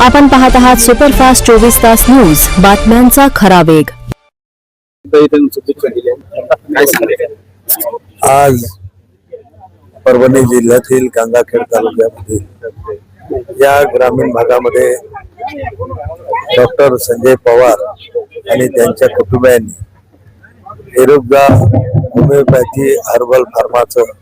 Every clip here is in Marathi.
आपण पाहत आहात सुपरफास्ट 24 तास न्यूज, बातम्यांचा खरा वेग। आज परभणी जिल्ह्यातील गंगाखेड तालुक्यातील या ग्रामीण भागामध्ये डॉक्टर संजय पवार आणि त्यांच्या कुटुंबियांनी एरोग्जा होमिओपॅथी हर्बल फार्माचं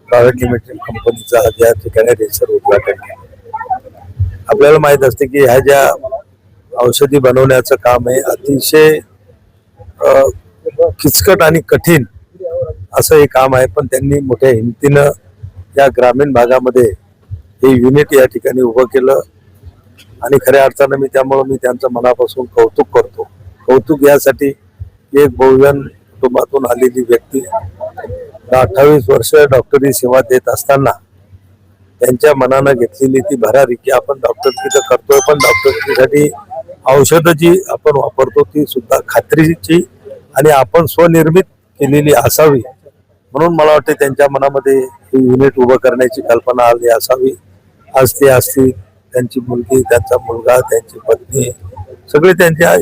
प्रायव्हेट लिमिटेड कंपनीचा आज या ठिकाणी रेसर उद्घाटन केलं। आपल्याला माहित असते की ह्या ज्या औषधी बनवण्याचं काम आहे अतिशय किचकट आणि कठीण असं हे काम आहे, पण त्यांनी मोठ्या हिमतीनं या ग्रामीण भागामध्ये हे युनिट या ठिकाणी उभं केलं आणि खऱ्या अर्थानं मी त्यांचं मनापासून कौतुक करतो। कौतुक यासाठी एक बहुजन कुटुंबातून आलेली व्यक्ती 28 वर्ष डॉक्टरी सेवा देत असताना त्यांच्या मनानं घेतलेली ती भरारी की आपण डॉक्टरकी तर करतोय, पण डॉक्टरकीसाठी औषधं जी आपण वापरतो ती सुद्धा खात्रीची आणि आपण स्वनिर्मित केलेली असावी, म्हणून मला वाटते त्यांच्या मनामध्ये हे युनिट उभं करण्याची कल्पना आली असावी। आज ते असतील, त्यांची मुलगी, त्यांचा मुलगा, त्यांची पत्नी सगळे त्यांच्या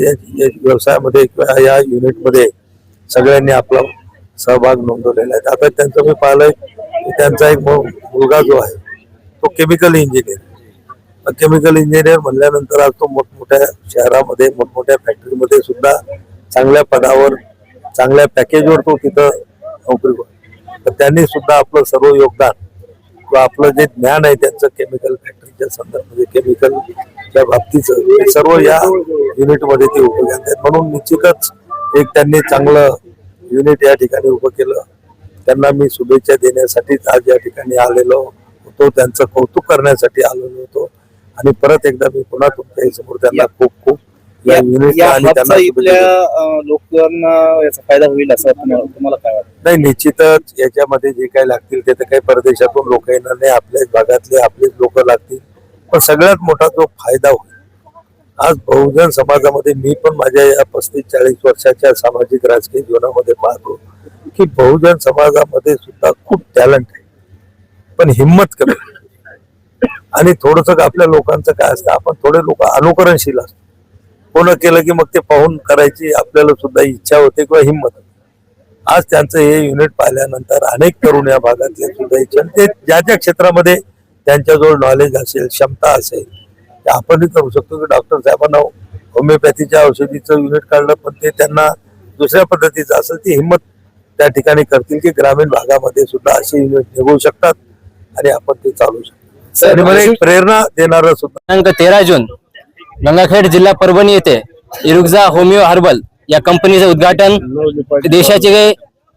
व्यवसायामध्ये किंवा या युनिटमध्ये सगळ्यांनी आपला सहभाग नोंदवलेला आहे। आता त्यांचं मी पाहिलंय की त्यांचा एक मुलगा जो आहे तो केमिकल इंजिनियर म्हणल्यानंतर आज तो मोठमोठ्या शहरामध्ये मोठमोठ्या फॅक्टरीमध्ये सुद्धा चांगल्या पदावर चांगल्या पॅकेजवर तो तिथं नोकरी करतो। तर त्यांनी सुद्धा आपलं सर्व योगदान किंवा आपलं जे ज्ञान आहे त्यांचं केमिकल फॅक्टरीच्या संदर्भामध्ये केमिकलच्या बाबतीचं सर्व या युनिटमध्ये ते उपयोगी आहेत, म्हणून निश्चितच एक त्यांनी चांगलं युनिट या ठिकाणी उभं केलं। त्यांना मी शुभेच्छा देण्यासाठीच आज या ठिकाणी आलेलो होतो, त्यांचं कौतुक करण्यासाठी आलेलो होतो आणि परत एकदा मी पुन्हा तुमच्या समोर त्यांना खूप खूप या युनिटला आणि त्यांना लोकांना याचा फायदा होईल असं तुम्हाला काय वाटतं? नाही, निश्चितच याच्यामध्ये जे काही लागतील ते तर काही परदेशातून लोक येणार नाही, आपल्याच भागातले आपलेच लोक लागतील, पण सगळ्यात मोठा जो फायदा होईल आज बहुजन समाजामध्ये मी पण माझ्या या 35-40 वर्षाच्या सामाजिक राजकीय जीवनामध्ये पाहतो की बहुजन समाजामध्ये सुद्धा खूप टॅलेंट आहे, पण हिंमत कमी आणि थोडस आपल्या लोकांचं काय असतं, आपण थोडे लोक अनुकरणशील असतो, कोण केलं की मग ते पाहून करायची आपल्याला सुद्धा इच्छा होते किंवा हिंमत होते। आज त्यांचं हे युनिट पाहिल्यानंतर अनेक तरुण या भागातले सुद्धा इच्छा ते ज्या ज्या क्षेत्रामध्ये त्यांच्याजवळ नॉलेज असेल, क्षमता असेल ते आपणही करू शकतो की डॉक्टर साहेबांना होमिओपॅथीच्या औषधीचं युनिट काढलं, पण ते त्यांना दुसऱ्या पद्धतीचं असेल ती हिंमत त्या ठिकाणी करतील की ग्रामीण भागामध्ये सुद्धा असे युनिट निघू शकतात आणि आपण ते चालू शकतो। आणि मला एक प्रेरणा देणारं सुद्धा दिनांक 13 जून गंगाखेड जिल्हा परभणी येथे एरोग्जा होमिओ हर्बल या कंपनीचे उद्घाटन देशाचे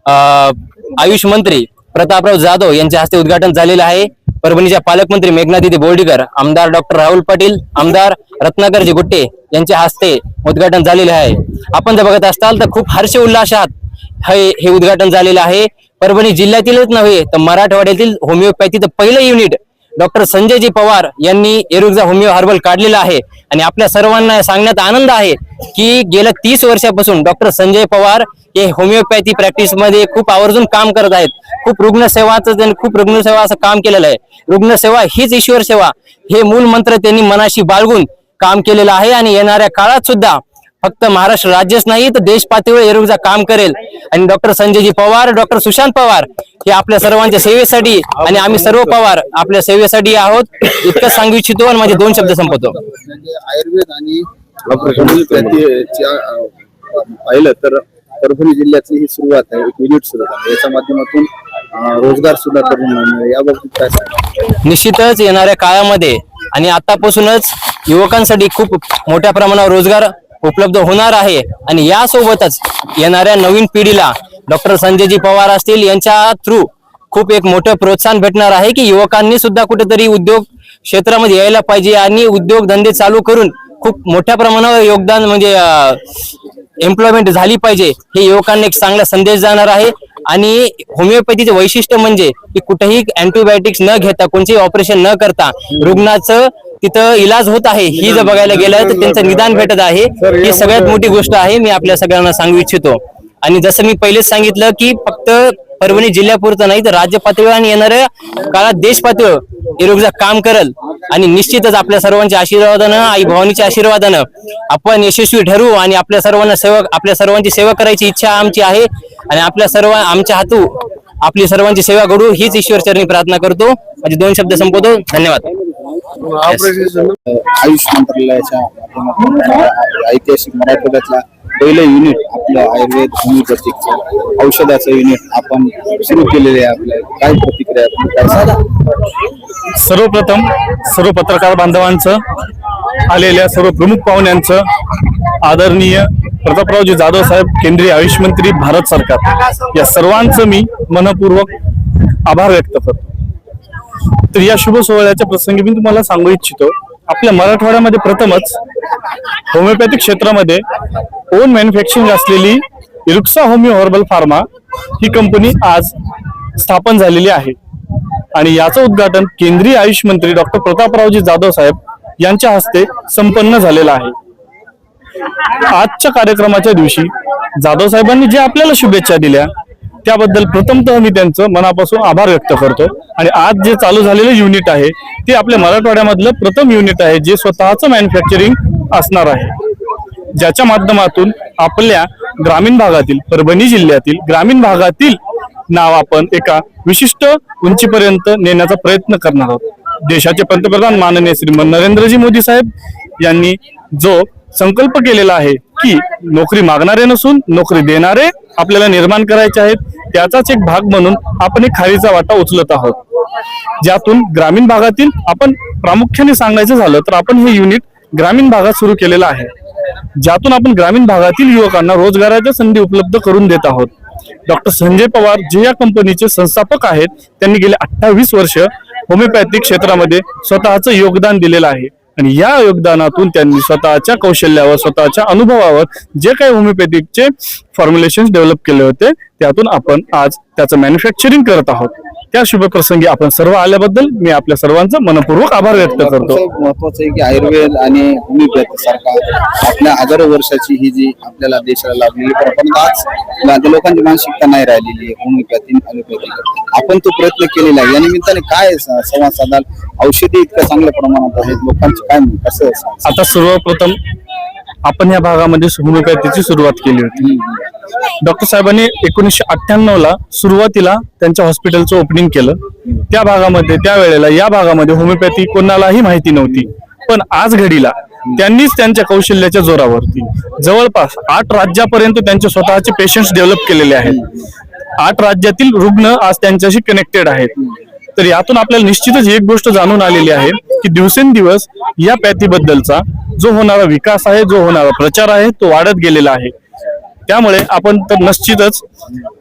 आयुष मंत्री प्रतापराव जाधव यांच्या हस्ते उद्घाटन झालेलं आहे। परभणीच्या पालकमंत्री मेघनादिदी बोर्डीकर, आमदार डॉक्टर राहुल पाटील, आमदार रत्नाकरजी गुट्टे यांच्या हस्ते उद्घाटन झालेले आहे। आपण जर बघत असाल तर खूप हर्ष उल्हासात हे उद्घाटन झालेलं आहे। परभणी जिल्ह्यातीलच नव्हे तर मराठवाड्यातील होमिओपॅथीचं पहिलं युनिट डॉक्टर संजयजी पवार यांनी एरोग्जा होमिओ हर्बल काढलेला आहे आणि आपल्या सर्वांना सांगण्यात आनंद आहे की गेल्या 30 वर्षापासून डॉक्टर संजय पवार हे होमिओपॅथी प्रॅक्टिस मध्ये खूप आवर्जून काम करत आहेत। खूप रुग्णसेवाचं त्यांनी खूप रुग्णसेवा असं काम केलेलं आहे। रुग्णसेवा हीच ईश्वर सेवा हे मूल मंत्र त्यांनी मनाशी बाळगून काम केलेलं आहे आणि येणाऱ्या काळात सुद्धा फक्त महाराष्ट्र राज्यच नाही तर देश पातळीवर एरोग्जा काम करेल आणि डॉक्टर संजयजी पवार, डॉक्टर सुशांत पवार हे आपल्या सर्वांच्या सेवेसाठी आणि आम्ही सर्व पवार आपल्या सेवेसाठी आहोत, इतकं सांगू इच्छितो आणि माझे 2 शब्द संपवतो। आयुर्वेद आणि पाहिलं तर परभणी जिल्ह्याची ही सुरुवात आहे, एक युनिट सुरू आहे, याच्या माध्यमातून रोजगार सुद्धा करून याबाबतीत काय सांगा? निश्चितच येणाऱ्या काळामध्ये आणि आतापासूनच युवकांसाठी खूप मोठ्या प्रमाणावर रोजगार उपलब्ध होणार आहे आणि यासोबतच येणाऱ्या नवीन पिढीला डॉक्टर संजयजी पवार असतील यांच्या थ्रू खूप एक मोठं प्रोत्साहन भेटणार आहे की युवकांनी सुद्धा कुठेतरी उद्योग क्षेत्रामध्ये यायला पाहिजे आणि उद्योगधंदे चालू करून खूप मोठ्या प्रमाणावर योगदान म्हणजे एम्प्लॉयमेंट झाली पाहिजे, हे युवकांना एक चांगला संदेश जाणार आहे। आणि होमिओपॅथीचे वैशिष्ट्य म्हणजे की कुठेही अँटीबायोटिक्स न घेता कोणतेही ऑपरेशन न करता रुग्णाचं तिथं इलाज होत आहे, ही जर बघायला गेलं तर त्यांचं निदान भेटत आहे, ही सगळ्यात मोठी गोष्ट आहे, मी आपल्या सगळ्यांना सांगू इच्छितो। आणि जसं मी पहिलेच सांगितलं की फक्त परभणी जिल्ह्यापुरतं नाही तर राज्य पातळीवर आणि येणाऱ्या काळात देश पातळीवर एरोग्जा काम करेल आणि निश्चितच आपल्या सर्वांच्या आशीर्वादानं, आई भवानीच्या आशीर्वादानं आपण यशस्वी ठरू आणि आपल्या सर्वांची सेवा करायची इच्छा आमची आहे आणि आमच्या हातू आपली सर्वांची सेवा घडू हीच ईश्वर चरणी प्रार्थना करतो. माझे 2 शब्द संपवतो. धन्यवाद. आयुष मंत्रालयाच्या माध्यमातून ऐतिहासिक मराठवाड्यातला पहिलं युनिट आपलं आयुर्वेद होमिओपॅथिकचं औषधाचं युनिट आपण सुरू केलेले आहे. आपल्या काय प्रतिक्रिया आपण काय सांगा? सर्वप्रथम सर्व पत्रकार बांधवांचं, आलेल्या सर्व प्रमुख पाहुण्यांचं, आदरणीय प्रतापरावजी जाधव साहेब, केंद्रीय आयुष मंत्री, भारत सरकार, या सर्वांचं मी मनपूर्वक आभार व्यक्त करतो. तर या शुभ सोहळ्याच्या प्रसंगी मी तुम्हाला सांगू इच्छितो, आपल्या मराठवाड्यामध्ये प्रथमच होमिओपॅथिक क्षेत्रामध्ये ओन मॅन्युफॅक्चरिंग असलेली इरुक्सा होमिओ हर्बल फार्मा ही कंपनी आज स्थापन झालेली आहे आणि याचं उद्घाटन केंद्रीय आयुष मंत्री डॉक्टर प्रतापरावजी जाधव साहेब यांच्या हस्ते संपन्न झालेलं आहे. आजच्या कार्यक्रमाच्या दिवशी जाधव साहेबांनी जे आपल्याला शुभेच्छा दिल्या त्याबद्दल प्रथमतः मी त्यांचं मनापासून आभार व्यक्त करतो. आणि आज जे चालू झालेलं युनिट आहे ते आपल्या मराठवाड्यामधलं प्रथम युनिट आहे जे स्वतःचं मॅन्युफॅक्चरिंग असणार आहे, ज्याच्या माध्यमातून आपल्या ग्रामीण भागातील, परभणी जिल्ह्यातील ग्रामीण भागातील नाव आपण एका विशिष्ट उंचीपर्यंत नेण्याचा प्रयत्न करणार आहोत. देशाचे पंतप्रधान माननीय श्री नरेंद्रजी मोदी साहेब यांनी जो संकल्प केलेला आहे की नोकरी मागणारे नसून नोकरी देणारे आपल्याला निर्माण करायचे आहेत, त्याचाच एक भाग म्हणून आपण एक खारीचा वाटा उचलत आहोत. ज्यातून ग्रामीण भागातील, आपण प्रामुख्याने सांगायचं झालं तर आपण हे युनिट ग्रामीण भागात सुरू केलेलं आहे, ज्यातून आपण ग्रामीण भागातील युवकांना रोजगाराच्या संधी उपलब्ध करून देत आहोत. डॉक्टर संजय पवार जे या कंपनीचे संस्थापक आहेत, त्यांनी गेले 28 वर्ष होमिओपॅथिक क्षेत्रामध्ये स्वतःचं योगदान दिलेलं आहे आणि या योगदानातून त्यांनी स्वतःच्या कौशल्यावर, स्वतःच्या अनुभवावर जे काही होमिओपॅथिकचे फॉर्म्युलेशन डेव्हलप केले होते त्यातून आपण आज त्याचं मॅन्युफॅक्चरिंग करत आहोत. त्या शुभ प्रसंगी आपण सर्व आल्याबद्दल मी आपल्या सर्वांचं मनपूर्वक आभार व्यक्त करतो. महत्वाचं आहे की आयुर्वेद आणि होमिओपॅथी सारखा आपल्या 1000 वर्षाची ही जी आपल्याला देशाला लाभलेली परंपरा, आज लोकांची मानसिकता नाही राहिलेली आहे होमिओपॅथी ॲलोपॅथी. आपण तो प्रयत्न केलेला आहे. या निमित्ताने काय संवाद साधाल? औषधी इतक्या चांगल्या प्रमाणात आहेत, लोकांची काय कसं? आता सर्वप्रथम आपण या भागामध्ये होमिओपॅथीची सुरुवात केली होती. डॉक्टर साहेबांनी 1998 ला सुरुवातीला त्यांच्या हॉस्पिटलचं ओपनिंग केलं. त्या भागामध्ये, त्यावेळेला या भागामध्ये होमिओपॅथी कोणालाही माहिती नव्हती, पण आज घडीला त्यांनीच त्यांच्या कौशल्याच्या जोरावरती जवळपास 8 राज्यापर्यंत त्यांचे स्वतःचे पेशंट्स डेव्हलप केलेले आहेत. 8 राज्यातील रुग्ण आज त्यांच्याशी कनेक्टेड आहेत. तर यातून आपल्याला निश्चितच एक गोष्ट जाणून आलेली आहे की दिवसेंदिवस या पॅथीबद्दलचा जो होणारा विकास आहे, जो होणारा प्रचार आहे, तो वाढत गेलेला आहे. त्यामुळे आपण तर निश्चितच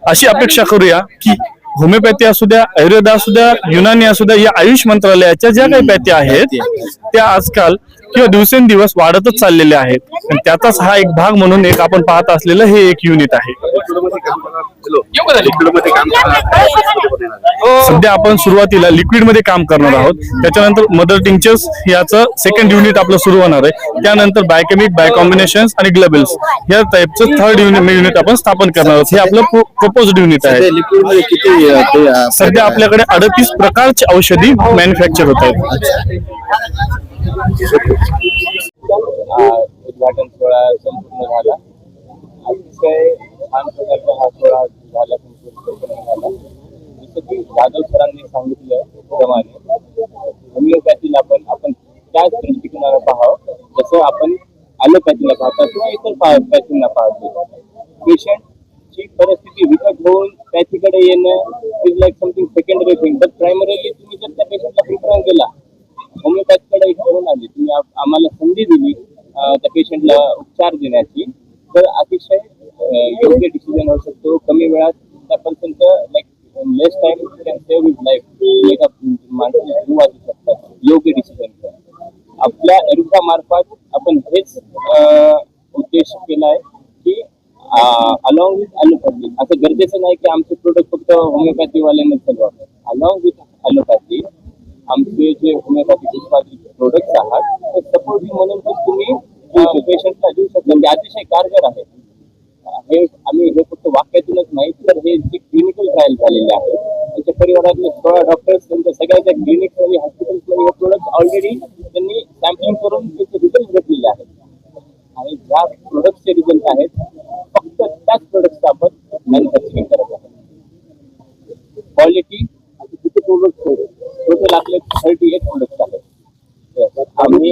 अशी अपेक्षा करूया की होमिओपॅथी असू द्या, आयुर्वेद असू द्या, युनानी असू द्या, या आयुष मंत्रालयाच्या ज्या काही पॅथी आहेत त्या आजकाल किंवा दिवसेंदिवस वाढतच चाललेल्या आहेत. आणि त्याचाच हा एक भाग म्हणून एक आपण पाहत असलेलं हे एक युनिट आहे. सध्या आपण सुरुवातीला लिक्विड मध्ये काम करणार आहोत, त्याच्यानंतर मदर टिंक्चर्स याचं सेकंड युनिट आपलं सुरू होणार आहे, त्यानंतर बायकेमिक, बाय कॉम्बिनेशन्स आणि ग्लोबल्स या टाईपचं थर्ड युनिट आपण स्थापन करणार आहोत. हे आपलं प्रपोज्ड युनिट आहे. लिक्विड मध्ये किती सध्या आपल्याकडे 38 प्रकारची औषधी मॅन्युफॅक्चर होत आहेत. उद्घाटन सोहळा संपूर्ण झाला. अतिशय छान प्रकारचा हा सोहळा झाला, संपूर्ण झाला. जसं की जाधव सरांनी सांगितलं प्रमाणे होमिओपॅथीला आपण त्याच दृष्टिकोनानं पाहावं जसं आपण ॲलोपॅथीला पाहतो किंवा इतर पॅथींना पाहतो. पेशंटची परिस्थिती विकट होऊन पॅथीकडे येणं is like something secondary thing, but primarily तुम्ही जर त्या पेशंटला प्रिफरन्स दिला, होमिओपॅथीकडे घेऊन आले, तुम्ही आम्हाला संधी दिली त्या पेशंटला उपचार देण्याची, तर अतिशय योग्य डिसिजन होऊ शकतो. कमी वेळात त्या पर्सनचं like less time can save his life, एका माणसाची जीव वाचू शकतात. योग्य डिसिजन आपल्या एरुका मार्फत आपण हेच उद्देश केला आहे की अलॉंग विथ ॲलोपॅथी, असं गरजेचं नाही की आमचे प्रोडक्ट फक्त होमिओपॅथीवाल्यांनी चालवावे. अलॉंग विथ ॲलोपॅथी आमचे जे होमिओपॅथी उत्पादित प्रोडक्ट्स आहात ते सपोर्टिव्ह म्हणून तुम्ही पेशंटला देऊ शकता. ते अतिशय कारगर आहे. हे आम्ही हे फक्त वाक्यातूनच नाही, तर हे जे क्लिनिकल ट्रायल झालेले आहे, त्यांच्या परिवारातले 16 डॉक्टर्स, त्यांच्या सगळ्यांच्या क्लिनिकमध्ये, हॉस्पिटल्समध्ये हे प्रोडक्ट ऑलरेडी त्यांनी सॅम्पलिंग करून त्याचे रिझल्ट घेतलेले आहेत आणि ज्या प्रोडक्टचे रिझल्ट आहेत फक्त त्याच प्रोडक्टचं आपण मॅन्युफॅक्चरिंग करत आहोत. क्वालिटी किती प्रोडक्ट टोटल आपले 38 प्रोडक्ट आहेत. आम्ही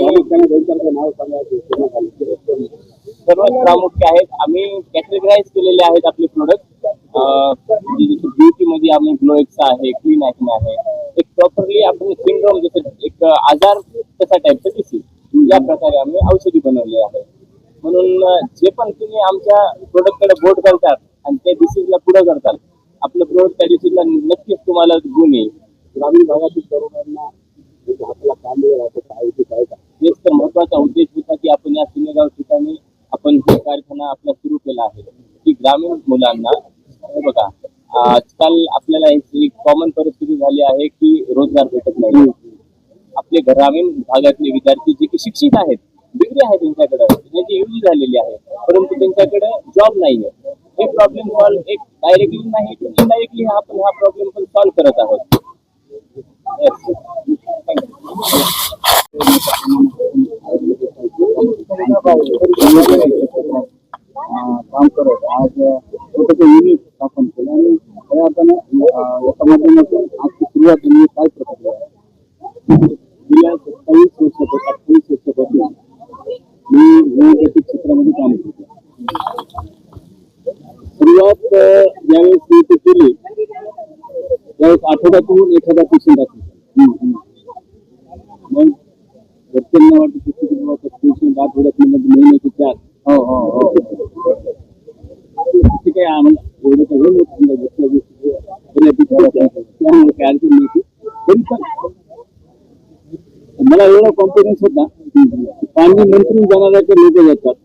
सर्वात प्रामुख्य आहेत. आम्ही कॅटेगराईज केलेले आहेत आपले प्रोडक्ट. ब्युटी मध्ये आम्ही ग्लोएक्स आहे, क्लीन ॲक्ने आहे. एक प्रॉपरली आपण सिंड्रोम जसं एक आजार तसा टाईपचं डिसीज या प्रकारे आम्ही औषधी बनवले आहे. म्हणून जे पण तुम्ही आमच्या प्रोडक्टकडे बोट करतात आणि त्या डिसीजला पुढे करतात, आपलं प्रोडक्ट त्या डिसीजला नक्कीच तुम्हाला गुण येईल. ग्रामीण भागातील तरुणांना हाताला काम हेच तर महत्वाचा उद्देश होता की आपण या सिनेगाव ठिकाणी आपण हे कारखाना आपला सुरू केला आहे की ग्रामीण मुलांना हे बघा आजकाल आपल्याला एक कॉमन परिस्थिती झाली आहे की रोजगार भेटत नाही. आपले ग्रामीण भागातले विद्यार्थी जे की शिक्षित आहेत, डिग्री आहे त्यांच्याकडे, त्यांची युजी झालेली आहे, परंतु त्यांच्याकडे जॉब नाहीये. हे प्रॉब्लेम सॉल्व्ह एक डायरेक्टली नाही तर इनडायरेक्टली आपण हा प्रॉब्लेम पण सॉल्व्ह करत आहोत. काम करत आज छोटं युनिट स्थापन केलं आणि खऱ्या अर्थानं याच्या माध्यमातून आजची सुरुवात म्हणजे काय प्रक्रिया आहे. गेल्या 28 वर्षापासून मी होमिओपॅथिक क्षेत्रामध्ये काम करतो. सुरुवात ज्यावेळेस मी ते केली त्यावेळेस आठवड्यातून एखादा पेशंट असेल. मग घरच्यांना वाटतं पेशंट आठवड्यात महिन्याचे 4 काय आम्हाला एवढं काही त्यामुळे काय अडचण नव्हती. तरी पण मला एवढा कॉन्फिडन्स होता पाणी मंत्रून जाणाऱ्याकडे लोक जातात.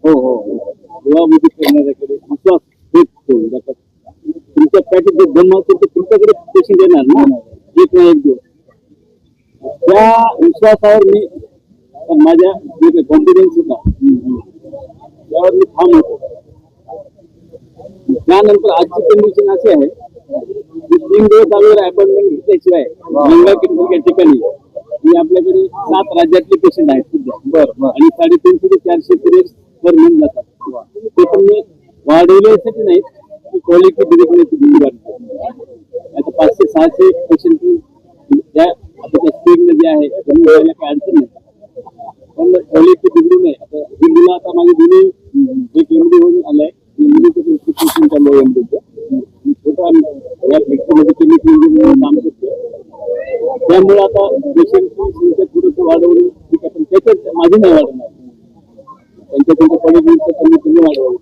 गोवामध्ये करणाऱ्याकडे विश्वास जातात. तुमच्या पॅकेज जर जमा असेल तर तुमच्याकडे पेशंट येणार ना एक ना एक दिवस. त्या विश्वासावर मी माझ्या जे कॉन्फिडन्स होता त्यावर मी ठाम होतो. त्यानंतर आजची कंडिशन अशी आहे की 3 दिवस अगोदर अपॉइंटमेंट घेतल्याशिवाय गंगाखेड ठिकाणी मी आपल्याकडे 7 राज्यातले पेशंट आहेत सध्या. आणि 350 ते 400 पिरियड पर मंथ जातात. ते पण मी वाढवण्यासाठी नाहीत की क्वालिटी बिघडण्याची भूमी वाढते. आता 500-600 पेशंट त्या आता त्या स्पीडने जे आहे कमी व्हायला काही अडचण नाही, पण क्वालिटी बिघडू नये. आता हिंदूला आता माझी दोन्ही एक एमडी होऊन आलाय. पेशंट चालू आहे एमडीचं. छोटा या फॅक्टरीमध्ये केमिकल इंजिनिअर काम करतो. त्यामुळे आता पेशंटची संख्या थोडंसं वाढवली ठीक आहे, पण त्याच्यात माझी नाही वाढवणार. त्यांच्या क्वालिटीचं कमी कमी वाढवलं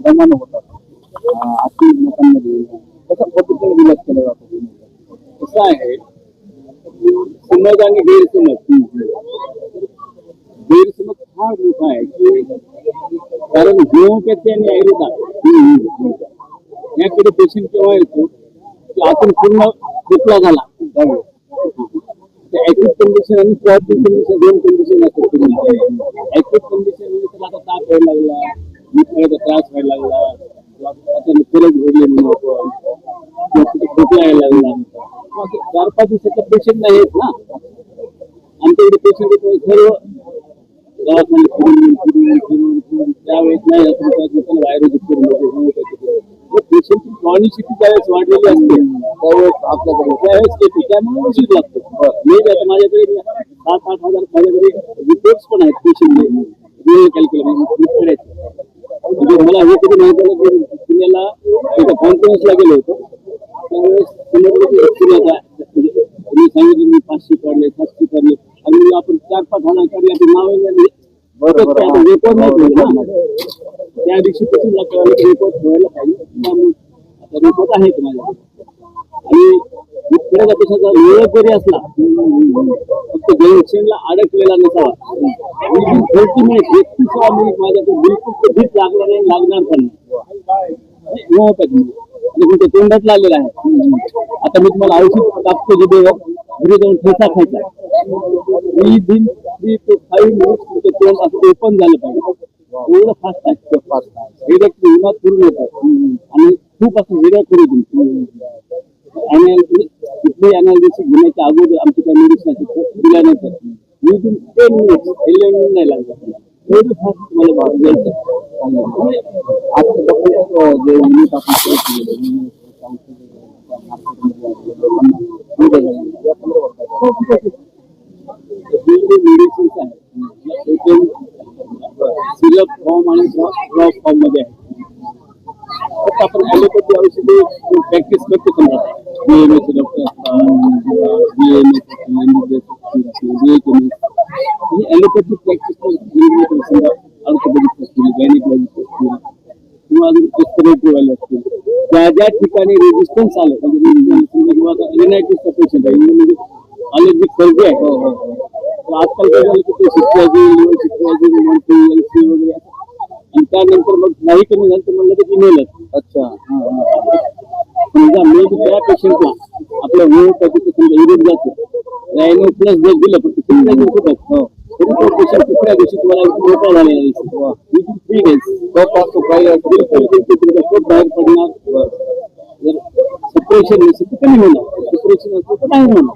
दमानं होतात. अति लोकांमध्ये कसा पद्धतीने विलास केला जातो. कसं आहे समज आणि गैरसमज फार मोठा आहे की कारण होमिओपॅथी आणि आयुर्वेदा याकडे पेशंट केव्हा येतो की आपण पूर्ण खोकला झाला ऍक्यूट कंडिशन आणि क्वार्टिक कंडिशन 2 कंडिशन असतात. ऍक्यूट कंडिशन म्हणजे त्याला आता ताप व्हायला लागला, मित्राचा त्रास व्हायला लागला, अचानक फरक घडले म्हणून खोकला यायला लागला. 4-5 दिवसाचा पेशंट नाही येत ना. आमच्याकडे पेशंट सर्व दवाखाने त्यावेळेस नाही व्हायरस पेशंटची क्रॉनिसिटी त्यावेळेस वाढलेली असते त्यावेळेस आपल्याकडे त्यावेळेस येते. त्यामुळे उशीर लागतो. मी आता माझ्याकडे 7-8 हजार माझ्याकडे रिपोर्ट्स पण आहेत पेशंटचे कॅल्क्युलेशन. म्हणजे मला हे कधी माहिती झालं की पुण्याला एका कॉन्फरन्सला गेलो होतो त्यावेळेस मी सांगितलं मी 500 काढले 700 काढले आणि आपण 4-5 हजार काढले आपण नाव रेकॉर्ड नाही ठेवलं ना. त्या दिवशी पासून रेकॉर्ड ठेवायला पाहिजे. त्यामुळे आता रेकॉर्ड आहेत माझ्याकडे. आणि खऱ्या पेशाचा वेळ जरी असला फक्त जंक्शनला अडकलेला नसावा. 30 मिनिट 31 मिनिट माझ्याकडे बिलकुल भीत लागणार नाही, लागणार पण नाही. आणि तुमच्या तोंडात लागलेला आहे. आता मी तुम्हाला औषध टाकतो जिभेवर घरी जाऊन ठेचा खायचा. 3 to 5 मिनिट्स तुमचं तोंड असं ओपन झालं पाहिजे. एवढं फास्ट आहे. हेडेक उन्हात फिरून येतात आणि खूप असं हेडेक करू तुमची. आणि कुठे अनालिसिस घेण्याच्या अगोदर आमची काही मेडिसिन दिल्यानंतर विदिन 10 मिनिट्स 11 मिनिट नाही लागत एवढं फास्ट तुम्हाला भाव द्यायचं. आता डॉक्टर जे युनिट आपण सुरू केलेलं मेडिसिन्स आहे सिरप फॉर्म आणि ड्रॉप फॉर्म मध्ये आहे. फक्त आपण ॲलोपॅथी औषधी प्रॅक्टिस करतो समजा BMS डॉक्टर ॲलोपॅथी प्रॅक्टिस समजा ऑर्थोपेडिक्स असतील गायनेकॉलॉजिस्ट असतील किंवा अजून रेस्पिरेटरी वाले असतील ज्या ज्या ठिकाणी रेजिस्टन्स आलं म्हणजे रिनायटिसचा पेशंट आहे म्हणजे अलर्जिक सर्दी आहे. तर आजकाल काय झालं की ते शिकवायची LC वगैरे आणि त्यानंतर मग नाही कमी झालं तर म्हणलं की इमेलच. अच्छा समजा मी त्या पेशंटला आपल्या होमिओपॅथीचं समजा युनिट जातो रायनो प्लस डोस दिलं पण तिसऱ्या दिवशी तरी तो पेशंट तिसऱ्या दिवशी तुम्हाला मोठा झालेला दिसतो. विदिन 3 days खूप बाहेर पडणार. जर सप्रेशन कमी होणार सप्रेशन असतं तर नाही होणार.